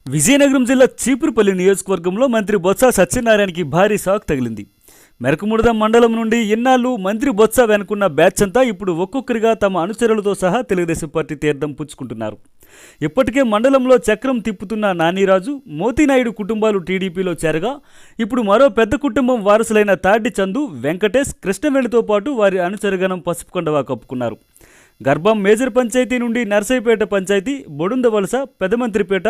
విజయనగరం జిల్లా చీపురుపల్లి నియోజకవర్గంలో మంత్రి బొత్స సత్యనారాయణకి భారీ షాక్ తగిలింది. మెరకముడద మండలం నుండి ఇన్నాళ్లు మంత్రి బొత్స వెనుకున్న బ్యాచ్ అంతా ఇప్పుడు ఒక్కొక్కరిగా తమ అనుచరులతో సహా తెలుగుదేశం పార్టీ తీర్థం పుచ్చుకుంటున్నారు. ఇప్పటికే మండలంలో చక్రం తిప్పుతున్న నానిరాజు, మోతీనాయుడు కుటుంబాలు టీడీపీలో చేరగా ఇప్పుడు మరో పెద్ద కుటుంబం వారసులైన తాడి చందు, వెంకటేష్, కృష్ణవేణితో పాటు వారి అనుచరగణం పసుపు కండువా కప్పుకున్నారు. గర్భం మేజర్ పంచాయతీ నుండి నర్సైపేట పంచాయతీ, బొడుందవలస, పెదమంత్రిపేట,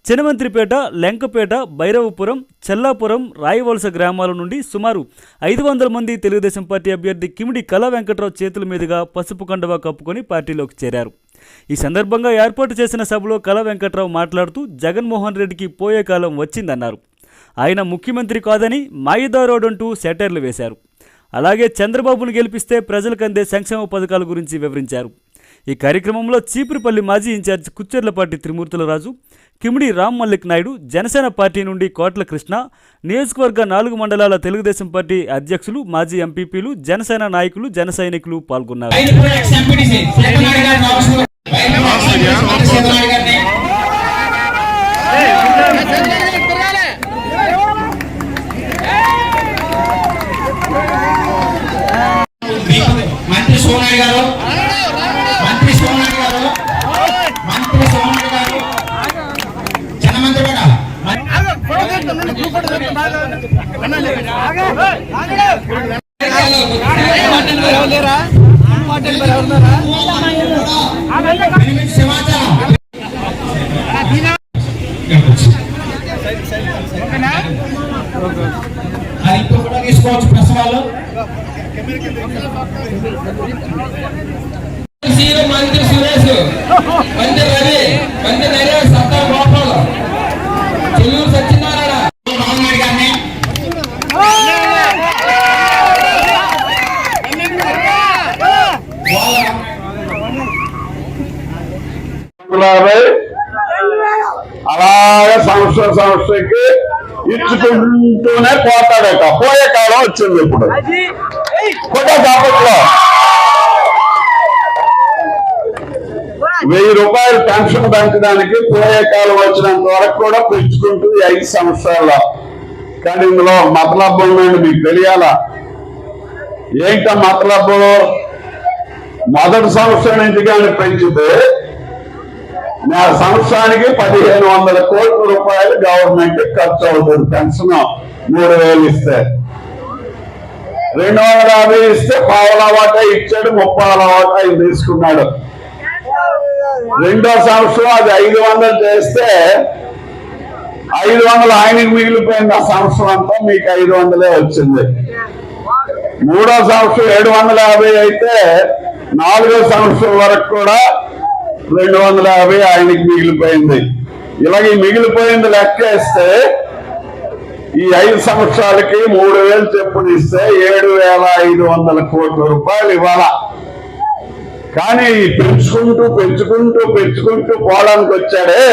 చినమంత్రిపేట, లెంకపేట, భైరవపురం, చెల్లాపురం, రాయవలస గ్రామాల నుండి సుమారు 500 మంది తెలుగుదేశం పార్టీ అభ్యర్థి కిమిడి కళా వెంకట్రావు చేతుల మీదుగా పసుపు కండువా కప్పుకొని పార్టీలోకి చేరారు. ఈ సందర్భంగా ఏర్పాటు చేసిన సభలో కళా వెంకట్రావు మాట్లాడుతూ జగన్మోహన్ రెడ్డికి పోయే కాలం వచ్చిందన్నారు. ఆయన ముఖ్యమంత్రి కాదని మాయదారోడంటూ సెటైర్లు వేశారు. అలాగే చంద్రబాబును గెలిపిస్తే ప్రజలకు అందే సంక్షేమ పథకాల గురించి వివరించారు. ఈ కార్యక్రమంలో చీపురుపల్లి మాజీ ఇన్ఛార్జ్ కుచ్చెర్లపాటి త్రిమూర్తుల రాజు, కిమిడి రామ్ మల్లిక్ నాయుడు, జనసేన పార్టీ నుండి కోట్ల కృష్ణ, నియోజకవర్గ 4 మండలాల తెలుగుదేశం పార్టీ అధ్యక్షులు, మాజీ ఎంపీపీలు, జనసేన నాయకులు, జన సైనికులు పాల్గొన్నారు. మంత్రి సోనాయ్ గారు జనమంత్రి కూడా తీసుకోవచ్చు ప్రసవాలు. మంత్రి సురేష్, మంత్రి రవి, మంత్రి నరేష్, సత్తా గోపాల్, చెల్లూరు సత్యనారాయణ గారిని అలాగే సంస్థకి ఇచ్చుకుంటూనే పోతాడట. పోయే కాలం వచ్చింది. ఇప్పుడు కూడా దాపట్లో 1000 రూపాయలు పెన్షన్ పెంచడానికి పోయే కాలం వచ్చినంత వరకు కూడా పెంచుకుంటూ 5 సంవత్సరాల్లో. కానీ ఇందులో మతలబ్బు ఉందండి, మీకు తెలియాలా. ఏంట మతలబ్బు? మొదటి సంవత్సరం నుంచి కానీ పెంచితే నా సంవత్సరానికి 1500 కోట్ల రూపాయలు గవర్నమెంట్ ఖర్చు అవుతుంది. పెన్షన్ 3000 ఇస్తే, 250 ఇస్తే పావలా వాటా ఇచ్చాడు, 30 వాటా ఆయన తీసుకున్నాడు. రెండో సంవత్సరం అది 500 చేస్తే 500 ఆయనకి మిగిలిపోయింది. ఆ సంవత్సరం అంతా మీకు 500 వచ్చింది. మూడో సంవత్సరం 750 అయితే 4వ సంవత్సరం వరకు కూడా 250 ఆయనకి మిగిలిపోయింది. ఇలాగ ఈ మిగిలిపోయింది లెక్కేస్తే ఈ 5 సంవత్సరాలకి 3000 చెప్పులు ఇస్తే 7500 కోట్ల రూపాయలు ఇవ్వాల. కానీ పెంచుకుంటూ పెంచుకుంటూ పెంచుకుంటూ పోవడానికి వచ్చాడే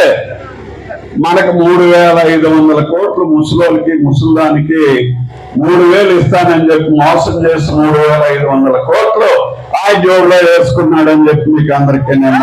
మనకు 3500 కోట్లు ముసలోళ్ళకి ముసలిదానికి 3000 ఇస్తానని చెప్పి మోసం చేసి 3500 కోట్లు ఆ జోబులో వేసుకున్నాడని చెప్పి మీకు అందరికీ నేను